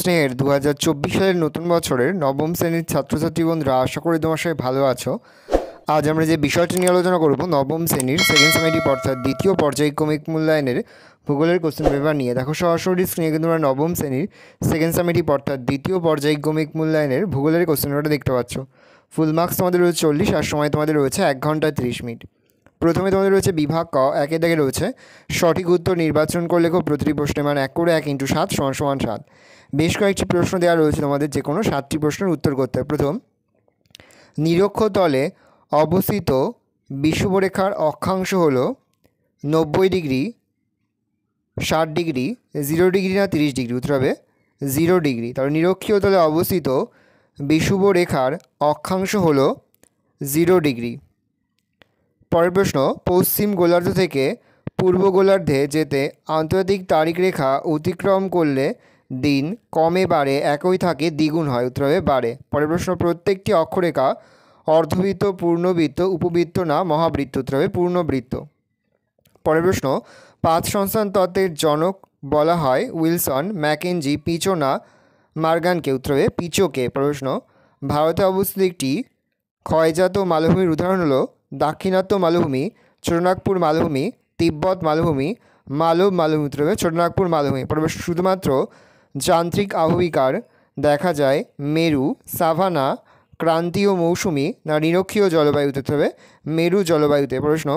স্নেহের 2024 সালের নতুন বছরের নবম শ্রেণীর ছাত্রছাত্রী বন্ধুরা, আশা করি তোমার সবাই ভালো আছো। আজ আমরা যে বিষয়টি নিয়ে আলোচনা করব নবম শ্রেণীর সেকেন্ড সেমিস্টার অর্থাৎ দ্বিতীয় পর্যায়ক্রমিক মূল্যায়নের ভূগোলের কোশ্চেন পেপার নিয়ে। দেখো সরাসরি স্ক্রিনে কিন্তু আমরা নবম শ্রেণীর সেকেন্ড সেমিস্টার অর্থাৎ দ্বিতীয় পর্যায়ক্রমিক মূল্যায়নের ভূগোলের কোশ্চেন পেপারটা দেখতে পাচ্ছ। ফুল মার্কস তোমাদের রয়েছে 40 আর সময় তোমাদের রয়েছে 1 ঘন্টা 30 মিনিট। প্রথমে তোমাদের রয়েছে বিভাগ ক, একের দাগে রয়েছে সঠিক উত্তর নির্বাচন করলে প্রতিটি প্রশ্নের মান 1 করে 1 × 7 = 7। বেশ কয়েকটি প্রশ্ন দেওয়া রয়েছে, তোমাদের যে কোনো 7টি প্রশ্নের উত্তর করতে হবে। প্রথম, নিরক্ষতলে অবস্থিত বিষুবরেখার অক্ষাংশ হল 90 ডিগ্রি, 60 ডিগ্রি, 0 ডিগ্রি না 30 ডিগ্রি? উত্তর হবে 0 ডিগ্রি। তাহলে নিরক্ষীয় তলে অবস্থিত বিষুবরেখার অক্ষাংশ হল 0 ডিগ্রি। পরের প্রশ্ন, পশ্চিম গোলার্ধ থেকে পূর্ব গোলার্ধে যেতে আন্তর্জাতিক তারিখ রেখা অতিক্রম করলে দিন কমে বাড়ে একই থাকে দ্বিগুণ হয়? উত্তর হবে বাড়ে। পরের প্রশ্ন, প্রত্যেকটি অক্ষরেখা অর্ধবৃত্ত, পূর্ণবৃত্ত, উপবৃত্ত না মহাবৃত্ত? উত্তর হবে পূর্ণবৃত্ত। পরের প্রশ্ন, পাঁচ সংস্থান তত্ত্বের জনক বলা হয় উইলসন, ম্যাকেঞ্জি, পিচো না মর্গানকে? উত্তর হবে পিচোকে। প্রশ্ন, ভারতে অবস্থিত একটি ক্ষয়জাত মালভূমির উদাহরণ হলো দাক্ষিণাত্য মালভূমি, ছোটনাগপুর মালভূমি, তিব্বত মালভূমি, মালব মালভূমি? উত্তর হবে ছোটনাগপুর মালভূমি। পরিবেশ, শুধুমাত্র যান্ত্রিক আবহবিকার দেখা যায় মেরু, সাভানা, ক্রান্তীয় মৌসুমি না নিরক্ষীয় জলবায়ু? উত্তর হবে মেরু জলবায়ুতে। প্রশ্ন,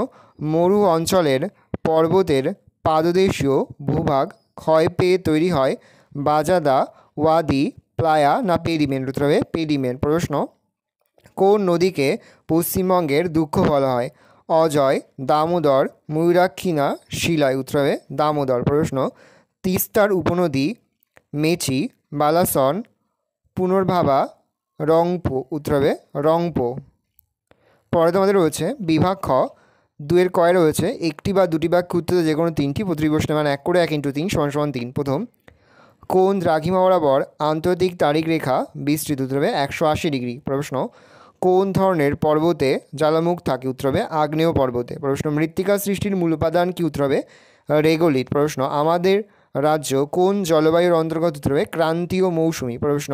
মরু অঞ্চলের পর্বতের পাদদেশীয় ভূভাগ ক্ষয় পেয়ে তৈরি হয় বাজাদা, ওয়াদি, প্লায়া না পেডিমেন্ট? উত্তর হবে পেডিমেন্ট। প্রশ্ন, কোন নদীকে পশ্চিমবঙ্গের দুঃখ বলা হয়? অজয়, দামোদর, ময়ূরাক্ষী না শিলায়? উত্তর হবে দামোদর। প্রশ্ন, তিস্তার উপনদী মেচি, বালাসন, পুনর্ভাবা, রংপো? উত্তর হবে রংপো। পরে তোমাদের রয়েছে বিভাগ খ, 2-এর কয়ে রয়েছে একটি বা দুটি বাক্য উত্তর যে কোনো 3টি, প্রতিটি প্রশ্নের মান 1 করে 1 × 3 = 3। প্রথম, কোন দ্রাঘিমা বরাবর আন্তর্জাতিক তারিখ রেখা বিস্তৃত? উত্তর হবে 180 ডিগ্রি। প্রশ্ন, কোন ধরনের পর্বতে জ্বালামুখ থাকে? উত্তর হবে আগ্নেয় পর্বতে। প্রশ্ন, মৃত্তিকা সৃষ্টির মূল উপাদান কি? উত্তর হবে রেগোলিথ। প্রশ্ন, আমাদের রাজ্য কোন জলবায়ুর অন্তর্গত? উত্তর হবে ক্রান্তীয় মৌসুমি। প্রশ্ন,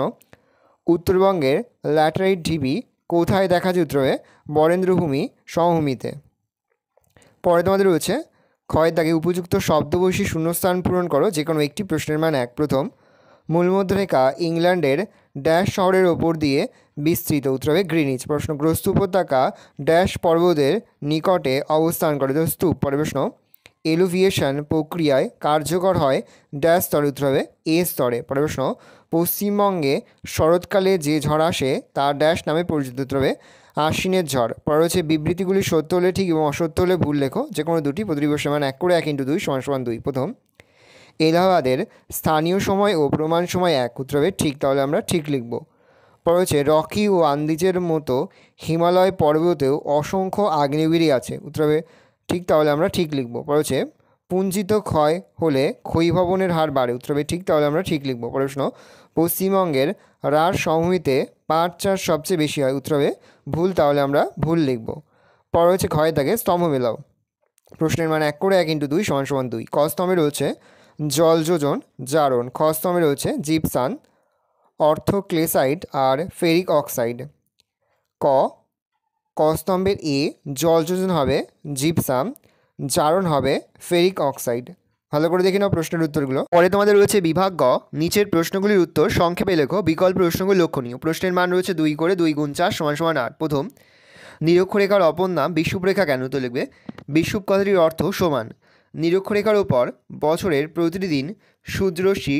উত্তরবঙ্গের ল্যাটেরাইট ঢিবি কোথায় দেখা যায়? উত্তর হবে বরেন্দ্রভূমি সমভূমিতে। পরে তোমাদের রয়েছে ক্ষয়ের দাগে উপযুক্ত শব্দ বসে শূন্যস্থান পূরণ করো, যে কোনো একটি প্রশ্নের মান 1। প্রথম, মূলমধ্যরেখা ইংল্যান্ডের ড্যাশ শহরের ওপর দিয়ে বিস্তৃত? উত্তর হবে গ্রিনিচ। প্রশ্ন, গ্রস্ত উপত্যকা ড্যাশ পর্বতের নিকটে অবস্থান করে? স্তূপ। পরের প্রশ্ন, এলুভিয়েশন প্রক্রিয়ায় কার্যকর হয় ড্যাশ স্তরে? উত্তর হবে এ স্তরে। পরের প্রশ্ন, পশ্চিমবঙ্গে শরৎকালে যে ঝড় আসে তা ড্যাশ নামে পরিচিত? উত্তর হবে আশ্বিনের ঝড়। পরে হচ্ছে বিবৃতিগুলি সত্য হলে ঠিক এবং অসত্য হলে ভুল লেখো, যে কোনো দুটি, প্রতিটি প্রশ্নের মান 1 করে 1 × 2 = 2। প্রথম, এলাহাবাদের স্থানীয় সময় ও প্রমাণ সময় 1? উত্তর হবে ঠিক, তাহলে আমরা ঠিক লিখব। পরে হচ্ছে রকি ও আন্দিজের মতো হিমালয় পর্বতেও অসংখ্য আগ্নেয়গিরি আছে? উত্তর হবে ঠিক, তাহলে আমরা ঠিক লিখব। পরে হচ্ছে পুঞ্জিত ক্ষয় হলে ক্ষয়ীভবনের হার বাড়ে? উত্তর হবে ঠিক, তাহলে আমরা ঠিক লিখব। প্রশ্ন, পশ্চিমবঙ্গের রাঢ় সমভূমিতে পাট চাষ সবচেয়ে বেশি হয়? উত্তর হবে ভুল, তাহলে আমরা ভুল লিখব। পরে হচ্ছে ক্ষয়ের দাগে স্তম্ভ মেলাও। প্রশ্নের মান 1 করে 1 × 2 = 2। ক স্তম্ভে রয়েছে জল যোজন জারণ, খ স্তম্ভে রয়েছে জিপসান, অর্থোক্লেসাইড আর ফেরিক অক্সাইড। ক স্তম্ভের এ জল যোজন হবে জিপসাম, জারণ হবে ফেরিক অক্সাইড। ভালো করে দেখে নাও প্রশ্নের উত্তরগুলো। পরে তোমাদের রয়েছে বিভাগ গ, নিচের প্রশ্নগুলির উত্তর সংক্ষেপে লেখো, বিকল্প প্রশ্নগুলি লক্ষণীয়। প্রশ্নের মান রয়েছে 2 করে 2 × 4 = 8। প্রথম, নিরক্ষরেখার অপর নাম বিষুবরেখা কেন? তো লিখবে বিষুব কথাটির অর্থ সমান। নিরক্ষরেখার ওপর বছরের প্রতিটি দিন সূর্যরশ্মি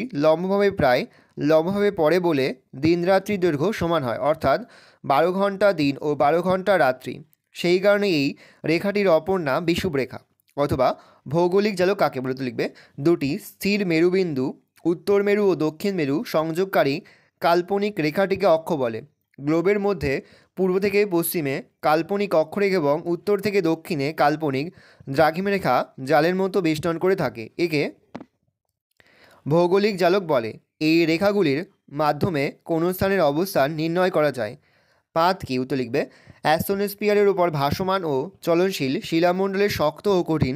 লম্বভাবে পড়ে বলে দিনরাত্রির দৈর্ঘ্য সমান হয়, অর্থাৎ 12 ঘন্টা দিন ও 12 ঘন্টা রাত্রি। সেই কারণে এই রেখাটির অপর নাম বিষুবরেখা। অথবা ভৌগোলিক জালক কাকে বলে? তো লিখবে দুটি স্থির মেরুবিন্দু উত্তর মেরু ও দক্ষিণ মেরু সংযোগকারী কাল্পনিক রেখাটিকে অক্ষ বলে। গ্লোবের মধ্যে পূর্ব থেকে পশ্চিমে কাল্পনিক অক্ষরেখা এবং উত্তর থেকে দক্ষিণে কাল্পনিক দ্রাঘিমরেখা জালের মতো বেষ্টন করে থাকে। একে ভৌগোলিক জালক বলে। এই রেখাগুলির মাধ্যমে কোনো স্থানের অবস্থান নির্ণয় করা যায়। পাত কি? উত্তর লিখবে অ্যাস্ট্রোস্ফিয়ারের উপর ভাসমান ও চলনশীল শিলামণ্ডলের শক্ত ও কঠিন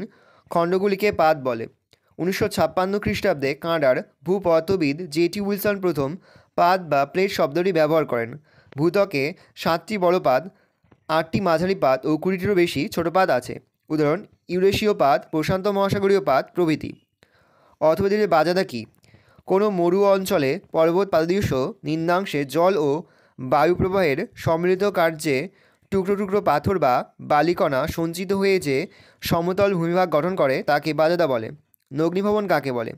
খণ্ডগুলিকে পাত বলে। 1956 খ্রিস্টাব্দে কানাডার ভূপদার্থবিদ জেটি উইলসন প্রথম পাত বা প্লেট শব্দটি ব্যবহার করেন। ভূত্বকে 7টি বড় পাত, 8টি মাঝারি পাত ও 20টিরও বেশি ছোট পাত আছে। উদাহরণ: ইউরেশীয় পাত, প্রশান্ত মহাসাগরীয় পাত প্রভৃতি। অর্থনীতির বাজাদা কী? কোনো মরু অঞ্চলে পর্বত পাদদেশ নিম্নাংশে জল ও বায়ুপ্রবাহের সম্মিলিত কার্যে টুকরো টুকরো পাথর বা বালিকণা সঞ্চিত হয়ে যে সমতল ভূমিভাগ গঠন করে তাকে বাজাদা বলে। নগ্নিভবন কাকে বলে?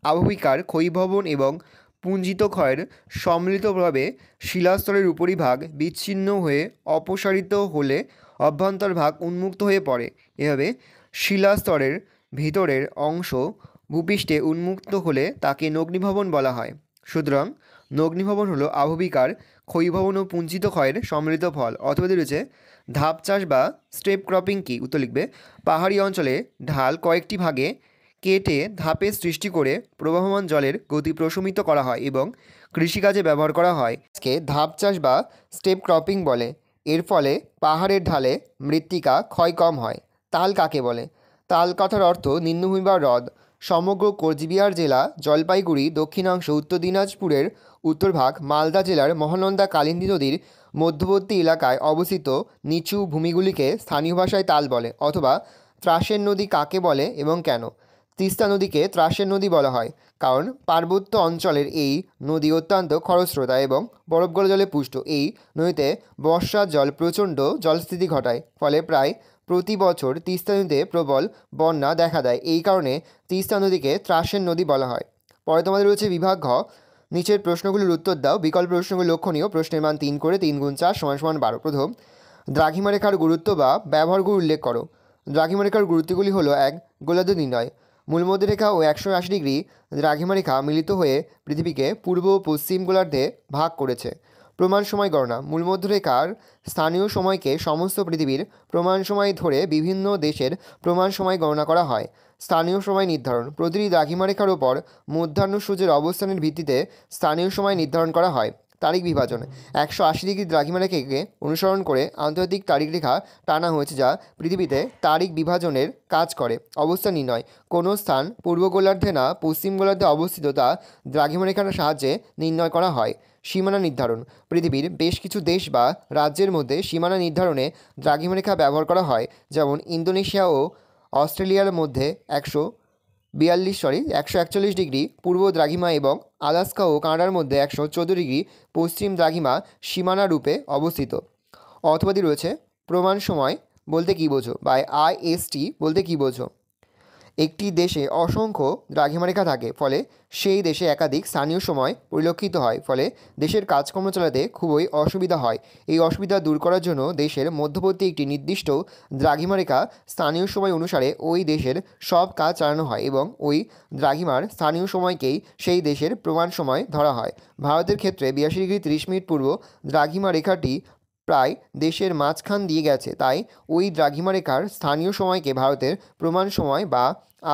আবহবিকার ক্ষয়ীভবন এবং পুঞ্জিত ক্ষয়ের সম্মিলিতভাবে শিলাস্তরের উপরিভাগ বিচ্ছিন্ন হয়ে অপসারিত হলে অভ্যন্তরভাগ উন্মুক্ত হয়ে পড়ে। এভাবে শিলাস্তরের ভিতরের অংশ ভূপৃষ্ঠে উন্মুক্ত হলে তাকে নগ্নিভবন বলা হয়। সুতরাং নগ্নিভবন হলো আবহবিকার ক্ষয়ীভবন ও পুঞ্জিত ক্ষয়ের সম্মিলিত ফল। অথবা রয়েছে ধাপ চাষ বা স্টেপ ক্রপিং কি? উত্তর লিখবে পাহাড়ি অঞ্চলে ঢাল কয়েকটি ভাগে কেটে ধাপের সৃষ্টি করে প্রবাহমান জলের গতি প্রশমিত করা হয় এবং কৃষিকাজে ব্যবহার করা হয়। আজকে ধাপ চাষ বা স্টেপ ক্রপিং বলে। এর ফলে পাহাড়ের ঢালে মৃত্তিকা ক্ষয় কম হয়। তাল কাকে বলে? তাল কথার অর্থ নিম্নভূমি বা হ্রদ। সমগ্র কোচবিহার জেলা, জলপাইগুড়ি দক্ষিণাংশ, উত্তর দিনাজপুরের উত্তরভাগ, মালদা জেলার মহানন্দা কালিন্দী নদীর মধ্যবর্তী এলাকায় অবস্থিত নিচু ভূমিগুলিকে স্থানীয় ভাষায় তাল বলে। অথবা ত্রাসের নদী কাকে বলে এবং কেন? তিস্তা নদীকে ত্রাসের নদী বলা হয় কারণ পার্বত্য অঞ্চলের এই নদী অত্যন্ত খরস্রোতা এবং বরফ গলা জলে পুষ্ট। এই নদীতে বর্ষার জল প্রচণ্ড জলস্থিতি ঘটায়, ফলে প্রায় প্রতি বছর তিস্তা নদীতে প্রবল বন্যা দেখা দেয়। এই কারণে তিস্তা নদীকে ত্রাসের নদী বলা হয়। পরে তোমাদের রয়েছে বিভাগ ঘ। নিচের প্রশ্নগুলির উত্তর দাও। বিকল্প প্রশ্নগুলি লক্ষণীয়। প্রশ্নের মান 3 করে। 3 গুণ 4 = 12। প্রথম, দ্রাঘিমা রেখার গুরুত্ব বা ব্যবহারগুলি উল্লেখ করো। দ্রাঘিমা রেখার গুরুত্বগুলি হলো: 1. গোলার্ধ নির্ণয়। মূলমধ্যরেখা ও 180 ডিগ্রি দ্রাঘিমা রেখা মিলিত হয়ে পৃথিবীকে পূর্ব ও পশ্চিম গোলার্ধে ভাগ করেছে। প্রমাণ সময় গণনা। মূলমধ্যরেখার স্থানীয় সময়কে সমস্ত পৃথিবীর প্রমাণ সময় ধরে বিভিন্ন দেশের প্রমাণ সময় গণনা করা হয়। স্থানীয় সময় নির্ধারণ। প্রতিটি দ্রাঘিমা রেখার ওপর মধ্যাহ্ন সূর্যের অবস্থানের ভিত্তিতে স্থানীয় সময় নির্ধারণ করা হয়। তারিখ বিভাজন। 180 ডিগ্রি দ্রাঘিমা রেখাকে অনুসরণ করে আন্তর্জাতিক তারিখ রেখা টানা হয়েছে যা পৃথিবীতে তারিখ বিভাজনের কাজ করে। অবস্থান নির্ণয়। কোনো স্থান পূর্ব গোলার্ধে না পশ্চিম গোলার্ধে অবস্থিত তা দ্রাঘিমা রেখার সাহায্যে নির্ণয় করা হয়। সীমানা নির্ধারণ। পৃথিবীর বেশ কিছু দেশ বা রাজ্যের মধ্যে সীমানা নির্ধারণে দ্রাঘিমা রেখা ব্যবহার করা হয়, যেমন ইন্দোনেশিয়া ও অস্ট্রেলিয়ার মধ্যে 141 ডিগ্রি পূর্ব দ্রাঘিমা এবং আলাস্কা ও কানাডার মধ্যে 114 ডিগ্রি পশ্চিম দ্রাঘিমা সীমানা রূপে অবস্থিত। অথবাদি রয়েছে প্রমাণ সময় বলতে কী বোঝো বা IST বলতে কী বোঝো? একটি দেশে অসংখ্য দ্রাঘিমারেখা থাকে, ফলে সেই দেশে একাধিক স্থানীয় সময় পরিলক্ষিত হয়, ফলে দেশের কাজকর্ম চালাতে খুবই অসুবিধা হয়। এই অসুবিধা দূর করার জন্য দেশের মধ্যবর্তী একটি নির্দিষ্ট দ্রাঘিমারেখা স্থানীয় সময় অনুসারে ওই দেশের সব কাজ চালানো হয় এবং ওই দ্রাঘিমার স্থানীয় সময়কেই সেই দেশের প্রমাণ সময় ধরা হয়। ভারতের ক্ষেত্রে 82 ডিগ্রি 30 মিনিট পূর্ব দ্রাঘিমা রেখাটি প্রায় দেশের মাঝখান দিয়ে গেছে, তাই ওই দ্রাঘিমা রেখার স্থানীয় সময়কে ভারতের প্রমাণ সময় বা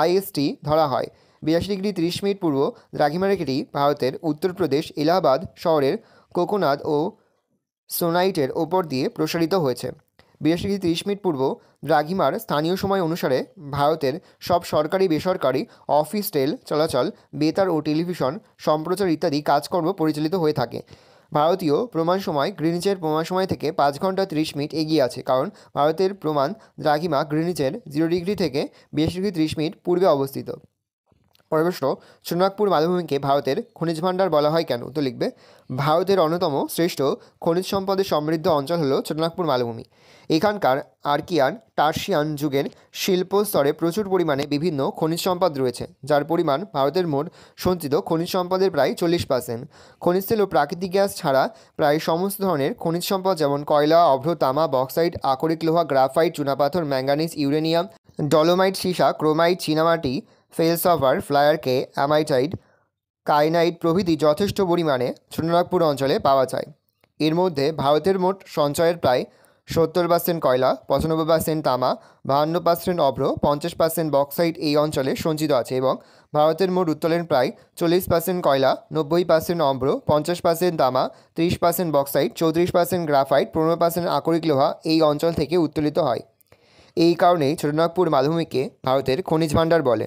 IST ধরা হয়। 82 ডিগ্রি 30 মিনিট পূর্ব দ্রাঘিমা রেখাটি ভারতের উত্তরপ্রদেশ এলাহাবাদ শহরের কোকোনাদ ও সোনাইটের ওপর দিয়ে প্রসারিত হয়েছে। 82 ডিগ্রি 30 মিনিট পূর্ব দ্রাঘিমার স্থানীয় সময় অনুসারে ভারতের সব সরকারি বেসরকারি অফিস, রেল চলাচল, বেতার ও টেলিভিশন সম্প্রচার ইত্যাদি কাজকর্ম পরিচালিত হয়ে থাকে। ভারতীয় প্রমাণ সময় গ্রিনিচের প্রমাণ সময় থেকে 5 ঘন্টা 30 মিনিট এগিয়ে আছে, কারণ ভারতের প্রমাণ দ্রাঘিমা গ্রিনিচের 0 ডিগ্রি থেকে 82 ডিগ্রি 30 মিনিট পূর্বে অবস্থিত। পরের প্রশ্ন, ছোটনাগপুর মালভূমিকে ভারতের খনিজ ভাণ্ডার বলা হয় কেন? তো লিখবে ভারতের অন্যতম শ্রেষ্ঠ খনিজ সম্পদে সমৃদ্ধ অঞ্চল হলো ছোটনাগপুর মালভূমি। এখানকার আর্কিয়ান টার্শিয়ান যুগের শিল্প স্তরে প্রচুর পরিমাণে বিভিন্ন খনিজ সম্পদ রয়েছে, যার পরিমাণ ভারতের মোট সঞ্চিত খনিজ সম্পদের প্রায় 40%। খনিজ তেল ও প্রাকৃতিক গ্যাস ছাড়া প্রায় সমস্ত ধরনের খনিজ সম্পদ যেমন কয়লা, অভ্র, তামা, বক্সাইট, আকরিক লোহা, গ্রাফাইট, চুনাপাথর, ম্যাঙ্গানিজ, ইউরেনিয়াম, ডলোমাইট, সীসা, ক্রোমাইট, চীনামাটি, ফেলসাফার, ফ্লায়ারকে, অ্যামাইটাইড, কাইনাইট প্রভৃতি যথেষ্ট পরিমাণে ছোটনাগপুর অঞ্চলে পাওয়া যায়। এর মধ্যে ভারতের মোট সঞ্চয়ের প্রায় 70% কয়লা, 95% তামা, 52% অভ্র, 50% বক্সাইট এই অঞ্চলে সঞ্চিত আছে এবং ভারতের মোট উত্তোলনের প্রায় 40% কয়লা, 90% অভ্র, 50% তামা, 30% বক্সাইট, 34% গ্রাফাইট, 15% আকরিক লোহা এই অঞ্চল থেকে উত্তোলিত হয়। এই কারণেই ছোটনাগপুর মালভূমিকে ভারতের খনিজ ভাণ্ডার বলে।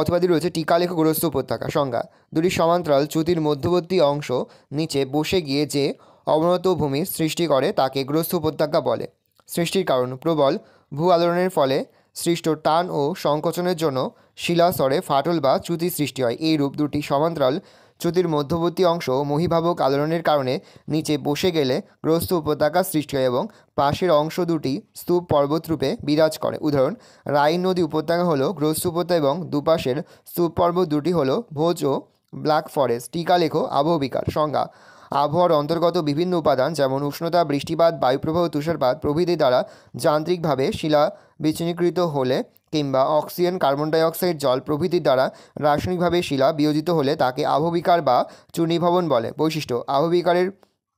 অথবা রয়েছে টিকালেখ গোরস্ত উপত্যকা। সংজ্ঞা: দুটি সমান্তরাল চ্যুতির মধ্যবর্তী অংশ নিচে বসে গিয়ে যে অবনত ভূমির সৃষ্টি করে তাকে গোরস্ত উপত্যকা বলে। সৃষ্টির কারণ: প্রবল ভূ আলোড়নের ফলে সৃষ্ট টান ও সংকোচনের জন্য শিলাস্তরে ফাটল বা চ্যুতি সৃষ্টি হয়। এইরূপ দুটি সমান্তরাল চ্যুতির মধ্যবর্তী অংশ মহীভাবক আলোড়নের কারণে নিচে বসে গেলে গ্রস্ত উপত্যকা সৃষ্টি হয় এবং পাশের অংশ দুটি স্তূপ পর্বত রূপে বিরাজ করে। উদাহরণ: রাইন নদী উপত্যকা হলো গ্রস্ত উপত্যকা এবং দুপাশের স্তূপ পর্বত দুটি হলো ভোজ ও ব্ল্যাক ফরেস্ট। টিকা লেখো আবহবিকার। সংজ্ঞা: আবহাওয়ার অন্তর্গত বিভিন্ন উপাদান যেমন উষ্ণতা, বৃষ্টিপাত, বায়ুপ্রবাহ, তুষারপাত প্রভৃতি দ্বারা যান্ত্রিকভাবে শিলা বিচ্ছিন্নীকৃত হলে কিংবা অক্সিজেন, কার্বন ডাইঅক্সাইড, জল প্রভৃতির দ্বারা রাসায়নিকভাবে শিলা বিয়োজিত হলে তাকে আবহবিকার বা চূর্ণীভবন বলে। বৈশিষ্ট্য: আবহবিকারের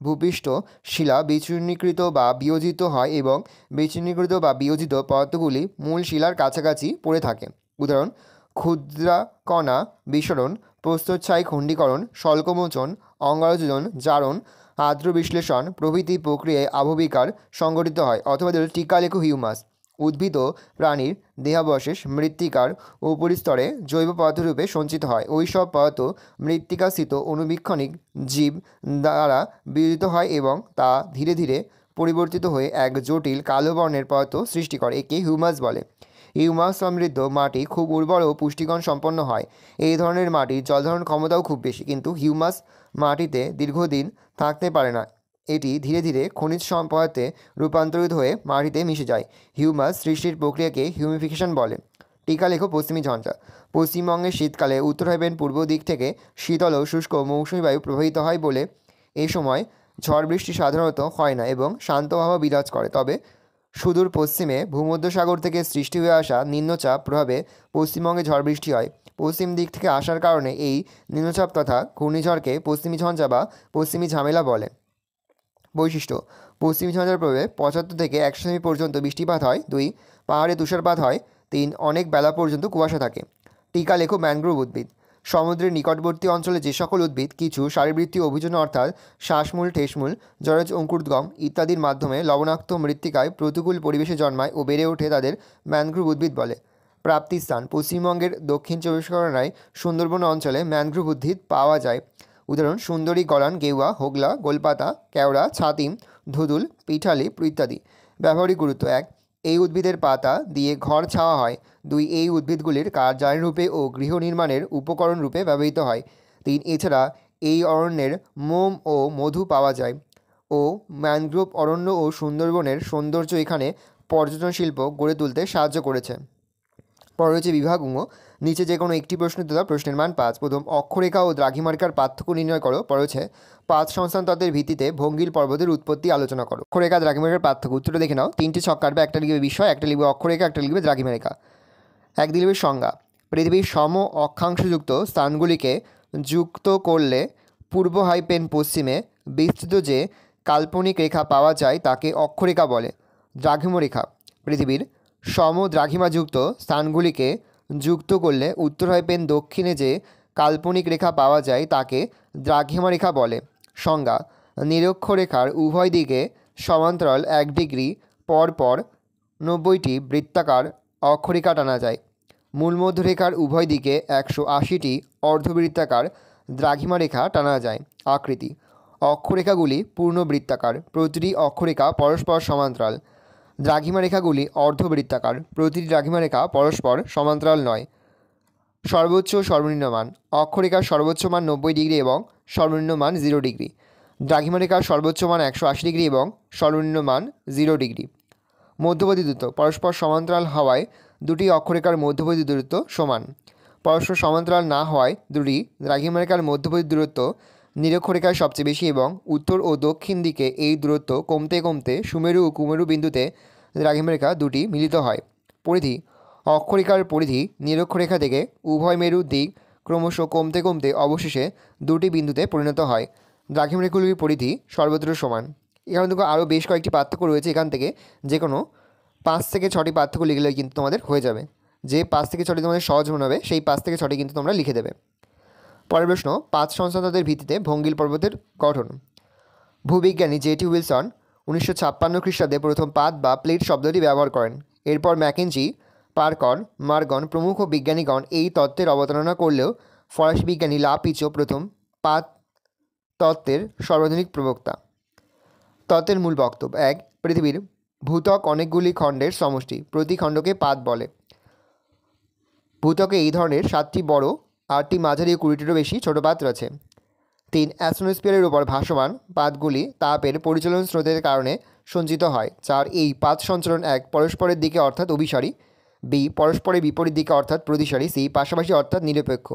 ভূপৃষ্ঠ শিলা বিচ্ছিন্নীকৃত বা বিয়োজিত হয় এবং বিচ্ছিন্নীকৃত বা বিয়োজিত পদার্থগুলি মূল শিলার কাছাকাছি পড়ে থাকে। উদাহরণ: ক্ষুদ্রাকণা বিস্ফোরণ, প্রস্থচ্ছায়ী খণ্ডীকরণ, স্বল্পমোচন, অঙ্গারযোজন, জারণ, আর্দ্র বিশ্লেষণ প্রভৃতি প্রক্রিয়ায় আবহবিকার সংঘটিত হয়। অথবা টিকা লেখো হিউমাস। উদ্ভিদ ও প্রাণীর দেহাবশেষ মৃত্তিকার উপরিস্তরে জৈব পদার্থরূপে সঞ্চিত হয়। ওইসব পদার্থ মৃত্তিকাস্থিত অনুবীক্ষণিক জীব দ্বারা বিয়োজিত হয় এবং তা ধীরে ধীরে পরিবর্তিত হয়ে এক জটিল কালো বর্ণের পদার্থ সৃষ্টি করে। একে হিউমাস বলে। হিউমাস সমৃদ্ধ মাটি খুব উর্বর ও পুষ্টিগুণ সম্পন্ন হয়। এই ধরনের মাটির জলধারণ ক্ষমতাও খুব বেশি, কিন্তু হিউমাস মাটিতে দীর্ঘদিন থাকতে পারে না। এটি ধীরে ধীরে খনিজ পদার্থে রূপান্তরিত হয়ে মাটিতে মিশে যায়। হিউমাস সৃষ্টির প্রক্রিয়াকে হিউমিফিকেশন বলে। টিকা লেখো পশ্চিমী ঝঞ্ঝা। পশ্চিমবঙ্গের শীতকালে উত্তর হাইবেন পূর্ব দিক থেকে শীতল ও শুষ্ক মৌসুমী বায়ু প্রবাহিত হয় বলে এই সময় ঝড় বৃষ্টি সাধারণত হয় না এবং শান্ত আবহাওয়া বিরাজ করে। তবে সুদূর পশ্চিমে ভূমধ্যসাগর থেকে সৃষ্টি হয়ে আসা নিম্নচাপ প্রভাবে পশ্চিমবঙ্গে ঝড় বৃষ্টি হয়। পশ্চিম দিক থেকে আসার কারণে এই নিম্নচাপ তথা ঘূর্ণিঝড়কে পশ্চিমী ঝঞ্ঝা বা পশ্চিমী ঝামেলা বলে। বৈশিষ্ট্য: পশ্চিমী ঝঞ্ঝার প্রভাবে 75 থেকে 100 সেমি পর্যন্ত বৃষ্টিপাত হয়। 2. পাহাড়ে তুষারপাত হয়। 3. অনেক বেলা পর্যন্ত কুয়াশা থাকে। টিকা লেখো ম্যানগ্রোভ উদ্ভিদ। সমুদ্রের নিকটবর্তী অঞ্চলে যে সকল উদ্ভিদ কিছু শারীরবৃত্তীয় অভিযোজন অর্থাৎ শ্বাসমূল, ঠেসমূল, জলজ অঙ্কুরোদ্গম ইত্যাদির মাধ্যমে লবণাক্ত মৃত্তিকায় প্রতিকূল পরিবেশে জন্মায় ও বেড়ে ওঠে তাদের ম্যানগ্রোভ উদ্ভিদ বলে। প্রাপ্তিস্থান: পশ্চিমবঙ্গের দক্ষিণ 24 পরগনায় সুন্দরবন অঞ্চলে ম্যানগ্রোভ উদ্ভিদ পাওয়া যায়। উদাহরণ: সুন্দরী, গলান, গেওয়া, হোগলা, গোলপাতা, কেওড়া, ছাতিম, ধুদুল, পিঠালি ইত্যাদি। ব্যবহারিক গুরুত্ব: 1. এই উদ্ভিদের পাতা দিয়ে ঘর ছাওয়া হয়। 2. এই উদ্ভিদগুলির কাঠ জ্বালানি রূপে ও গৃহ নির্মাণের উপকরণ রূপে ব্যবহৃত হয়। 3. এছাড়া এই অরণ্যের মোম ও মধু পাওয়া যায় ও ম্যানগ্রোভ অরণ্য ও সুন্দরবনের সৌন্দর্য এখানে পর্যটন শিল্প গড়ে তুলতে সাহায্য করেছে। পরে রয়েছে বিভাগসমূহ। নিচে যে কোনো একটি প্রশ্ন দেওয়া, প্রশ্নের মান 5। প্রথম: অক্ষরেখা ও দ্রাঘিমারেখার পার্থক্য নির্ণয় করো। পরে রয়েছে 5 সংস্থান তত্ত্বের ভিত্তিতে ভঙ্গিল পর্বতের উৎপত্তি আলোচনা করো। অক্ষরেখা দ্রাঘিমারেখার পার্থক্য উত্তরটা দেখে নাও। 3টি ছক কাটবে, একটা লিখবে বিষয়, একটা লিখবে অক্ষরেখা, একটা লিখবে দ্রাঘিমারেখা। 1 লিখবে সংজ্ঞা: পৃথিবীর সম অক্ষাংশযুক্ত স্থানগুলিকে যুক্ত করলে পূর্ব হাইপেন পশ্চিমে বিস্তৃত যে কাল্পনিক রেখা পাওয়া যায় তাকে অক্ষরেখা বলে। দ্রাঘিমরেখা: পৃথিবীর সম দ্রাঘিমাযুক্ত স্থানগুলিকে যুক্ত করলে উত্তর হাইপেন দক্ষিণে যে কাল্পনিক রেখা পাওয়া যায় তাকে দ্রাঘিমারেখা বলে। সংজ্ঞা: নিরক্ষরেখার উভয় দিকে সমান্তরাল 1 ডিগ্রি পর পর 90টি বৃত্তাকার অক্ষরেখা টানা যায়। মূলমধ্যরেখার উভয় দিকে 180টি অর্ধবৃত্তাকার দ্রাঘিমারেখা টানা যায়। আকৃতি: অক্ষরেখাগুলি পূর্ণ বৃত্তাকার, প্রতিটি অক্ষরেখা পরস্পর সমান্তরাল। দ্রাঘিমারেখাগুলি অর্ধবৃত্তাকার, প্রতিটি দ্রাঘিমারেখা পরস্পর সমান্তরাল নয়। সর্বোচ্চ সর্বনিম্ন মান: অক্ষরেখার সর্বোচ্চ মান 90 ডিগ্রি এবং সর্বনিম্ন মান 0 ডিগ্রি। দ্রাঘিমারেখার সর্বোচ্চ মান 180 ডিগ্রি এবং সর্বনিম্ন মান 0 ডিগ্রি। মধ্যবর্তী দূরত্ব: পরস্পর সমান্তরাল হওয়ায় দুটি অক্ষরেখার মধ্যবর্তী দূরত্ব সমান। পরস্পর সমান্তরাল না হওয়ায় দুটি দ্রাঘিমারেখার মধ্যবর্তী দূরত্ব নিরক্ষরেখায় সবচেয়ে বেশি এবং উত্তর ও দক্ষিণ দিকে এই দূরত্ব কমতে কমতে সুমেরু ও কুমেরু বিন্দুতে দ্রাঘিমারেখা দুটি মিলিত হয়। পরিধি: অক্ষরেখার পরিধি নিরক্ষরেখা থেকে উভয় মেরুর দিক ক্রমশ কমতে কমতে অবশেষে দুটি বিন্দুতে পরিণত হয়। দ্রাঘিমারেখাগুলির পরিধি সর্বত্র সমান। এখানে দেখো আরও বেশ কয়েকটি পার্থক্য রয়েছে। এখান থেকে যে কোনো 5 থেকে 6টি পার্থক্য লিখলে কিন্তু তোমাদের হয়ে যাবে। যে 5 থেকে 6টি তোমাদের সহজ মনে হবে সেই 5 থেকে 6টি কিন্তু তোমরা লিখে দেবে। পরের প্রশ্ন: 5 সংস্থানতত্ত্বের ভিত্তিতে ভঙ্গিল পর্বতের গঠন। ভূবিজ্ঞানী জেটি উইলসন 1956 খ্রিস্টাব্দে প্রথম পাত বা প্লেট শব্দটি ব্যবহার করেন। এরপর ম্যাকেঞ্জি পারকন, মার্গন প্রমুখ বিজ্ঞানীগণ এই তত্ত্বের অবতারণা করলেও ফরাসি বিজ্ঞানী লা পিচো প্রথম পাত তত্ত্বের সর্বাধুনিক প্রবক্তা। তত্ত্বের মূল বক্তব্য: 1. পৃথিবীর ভূত্বক অনেকগুলি খণ্ডের সমষ্টি, প্রতি খণ্ডকে পাত বলে। ভূত্বকে এই ধরনের 7টি বড়, 8টি মাঝারি ও 20টিরও বেশি ছোট পাত রয়েছে। 3. অ্যাটমসফিয়ারের উপর ভাসমান পাতগুলি তাপের পরিচালন স্রোতের কারণে সঞ্চিত হয়। 4. এই পাত সঞ্চরণ 1. পরস্পরের দিকে অর্থাৎ অভিসারী, বি. পরস্পরের বিপরীত দিকে অর্থাৎ প্রতিসারী, সি. পাশাপাশি অর্থাৎ নিরপেক্ষ।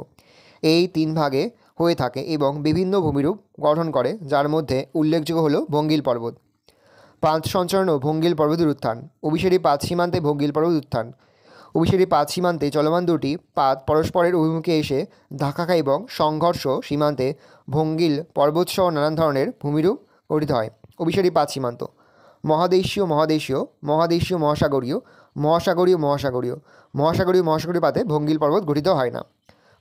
এই 3 ভাগে হয়ে থাকে এবং বিভিন্ন ভূমিরূপ গঠন করে, যার মধ্যে উল্লেখযোগ্য হল ভঙ্গিল পর্বত। পাত সঞ্চরণ ও ভঙ্গিল পর্বতের উত্থান। অভিসারী পাত সীমান্তে ভঙ্গিল পর্বত উত্থান। অভিসারী পাত সীমান্তে চলমান দুটি পাত পরস্পরের অভিমুখে এসে ধাক্কা খায় এবং সংঘর্ষ সীমান্তে ভঙ্গিল পর্বতসহ নানান ধরনের ভূমিরূপ গঠিত হয়। অভিসারী পাত সীমান্ত: মহাদেশীয় মহাদেশীয়, মহাদেশীয় মহাসাগরীয়, মহাসাগরীয় মহাসাগরীয়, মহাসাগরীয় মহাসাগরীয় পাতে ভঙ্গিল পর্বত গঠিত হয় না।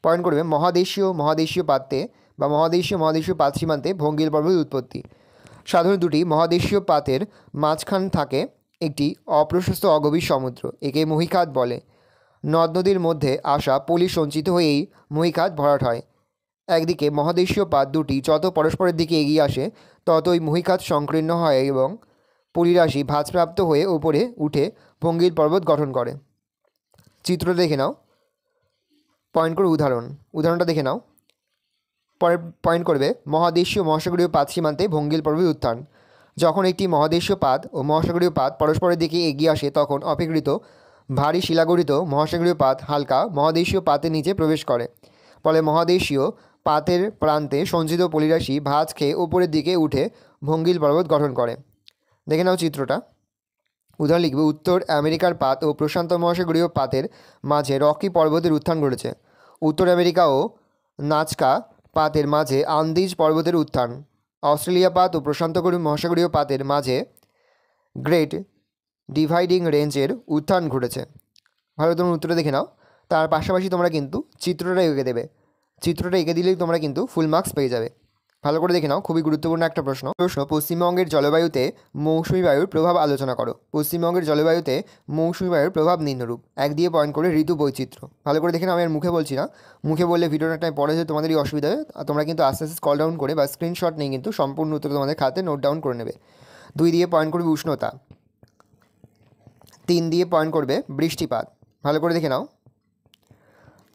পয়েন্ট করবে: মহাদেশীয় মহাদেশীয় পাতে বা মহাদেশীয় মহাদেশীয় পাত সীমান্তে ভঙ্গিল পর্বতের উৎপত্তি। সাধারণ দুটি মহাদেশীয় পাতের মাঝখান থাকে একটি অপ্রশস্ত অগভীর সমুদ্র, একে মহীখাত বলে। নদ নদীর মধ্যে আসা পলি সঞ্চিত হয়ে এই মহীখাত ভরাট হয়। একদিকে মহাদেশীয় পাত দুটি যত পরস্পরের দিকে এগিয়ে আসে ততই মহীখাত সংকীর্ণ হয় এবং পলিরাশি ভাঁজপ্রাপ্ত হয়ে উপরে উঠে ভঙ্গিল পর্বত গঠন করে। চিত্রটা দেখে নাও। পয়েন্ট করে উদাহরণটা দেখে নাও। পরের পয়েন্ট করবে: মহাদেশীয় মহাসাগরীয় পাত সীমান্তে ভঙ্গিল পর্বত উত্থান। যখন একটি মহাদেশীয় পাত ও মহাসাগরীয় পাত পরস্পরের দিকে এগিয়ে আসে তখন অপেক্ষাকৃত ভারী শিলাগঠিত মহাসাগরীয় পাত হালকা মহাদেশীয় পাতের নিচে প্রবেশ করে। ফলে মহাদেশীয় পাতের প্রান্তে সঞ্চিত পলিরাশি ভাঁজ খেয়ে উপরের দিকে উঠে ভঙ্গিল পর্বত গঠন করে। দেখে নাও চিত্রটা। উদাহরণ লিখবে: উত্তর আমেরিকার পাত ও প্রশান্ত মহাসাগরীয় পাতের মাঝে রকি পর্বতের উত্থান ঘটেছে। উত্তর আমেরিকা ও নাজকা পাতের মাঝে আন্দিজ পর্বতের উত্থান। অস্ট্রেলিয়া পাত ও প্রশান্ত মহাসাগরীয় পাতের মাঝে গ্রেট ডিভাইডিং রেঞ্জের উত্থান ঘটেছে। ভালো, তোমরা উত্তরটা দেখে নাও। তার পাশাপাশি তোমরা কিন্তু চিত্রটা এঁকে দেবে। চিত্রটা এঁকে দিলেই তোমরা কিন্তু ফুল মার্কস পেয়ে যাবে। ভালো করে দেখে নাও, খুবই গুরুত্বপূর্ণ একটা প্রশ্ন। পশ্চিমবঙ্গের জলবায়ুতে মৌসুমী বায়ুর প্রভাব আলোচনা করো। পশ্চিমবঙ্গের জলবায়ুতে মৌসুমী বায়ুর প্রভাব নিম্নরূপ। 1 দিয়ে পয়েন্ট করে ঋতু বৈচিত্র্য। ভালো করে দেখে নাও, আমি আর মুখে বলছি না, মুখে বললে ভিডিওটা টাইম পরে যে তোমাদেরই অসুবিধা হয়। তোমরা কিন্তু আস্তে আস্তে স্ক্রল ডাউন করে বা স্ক্রিনশট নিয়ে কিন্তু সম্পূর্ণ উত্তর তোমাদের খাতে নোট ডাউন করে নেবে। 2 দিয়ে পয়েন্ট করবে উষ্ণতা। 3 দিয়ে পয়েন্ট করবে বৃষ্টিপাত। ভালো করে দেখে নাও।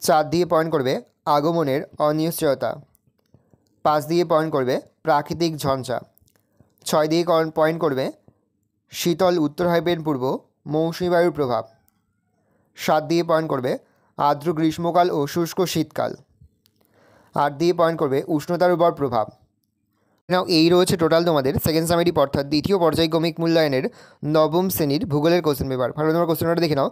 4 দিয়ে পয়েন্ট করবে আগমনের অনিশ্চয়তা। 5 দিয়ে পয়েন্ট করবে প্রাকৃতিক ঝঞ্ঝা। 6 দিয়ে পয়েন্ট করবে শীতল উত্তর হাইবেন পূর্ব মৌসুমী বায়ুর প্রভাব। 7 দিয়ে পয়েন্ট করবে আর্দ্র গ্রীষ্মকাল ও শুষ্ক শীতকাল। 8 দিয়ে পয়েন্ট করবে উষ্ণতার উপর প্রভাব। নাও, এই রয়েছে টোটাল তোমাদের সেকেন্ড সামেটিভ অর্থাৎ দ্বিতীয় পর্যায়ক্রমিক মূল্যায়নের নবম শ্রেণীর ভূগোলের কোশ্চেন পেপার। ভালো, তোমার কোশ্চেনটা দেখে নাও।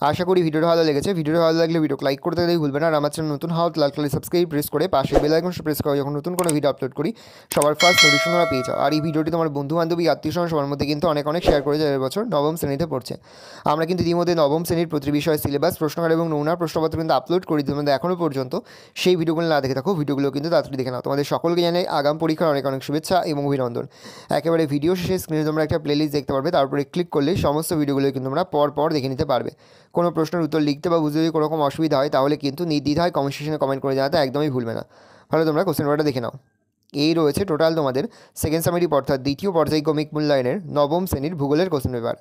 আশা করি ভিডিওটা ভালো লেগেছে। ভিডিওটা ভালো লাগলে ভিডিও লাইক করতে গেলে ভুলবে না। আর আমার চ্যানেল নতুন হওয়া লাইক করে সাবস্ক্রাইব প্রেস করে পাশে বেল আইকন প্রেস করে যখন নতুন কোনো ভিডিও আপলোড করি সবার ফার্স্ট নোটিফিকেশন তোমরা পেয়ে যাও। আর এই ভিডিওটি তোমার বন্ধু বান্ধবী আত্মীয়স্বজন সবার মধ্যে কিন্তু অনেক শেয়ার করে যায়। এবছর নবম শ্রেণীতে পড়ছে। আমরা কিন্তু ইতিমধ্যে নবম শ্রেণীর প্রতি বিষয় সিলেবাস, প্রশ্নকার এবং নমুনার প্রশ্নপত্র কিন্তু আপলোড করি। তোমাদের এখনও পর্যন্ত সেই ভিডিওগুলো না দেখে থাকো, ভিডিওগুলো কিন্তু তাড়াতাড়ি দেখে নাও। তোমাদের সকলকে জানাই আগাম পরীক্ষার অনেক শুভেচ্ছা এবং অভিনন্দন। একেবারে ভিডিও শেষে স্ক্রিনে তোমরা একটা প্লেলিস্ট দেখতে পারবে, তারপরে ক্লিক করলে সমস্ত ভিডিওগুলো কিন্তু তোমরা পর দেখে নিতে পারবে। কোনো প্রশ্নের উত্তর লিখতে বা বুঝতে যদি কোনো রকম অসুবিধা হয় তাহলে কিন্তু নির্দ্বিধায় কমেন্ট সেকশনে কমেন্ট করে জানাতে একদমই ভুলবে না। ভালো, তোমরা কোশ্চেন পেপারটা দেখে নাও। এই রয়েছে টোটাল তোমাদের সেকেন্ড সামেটিভ অর্থাৎ দ্বিতীয় পর্যায়ক্রমিক মূল্যায়নের নবম শ্রেণীর ভূগোলের কোশ্চেন পেপার।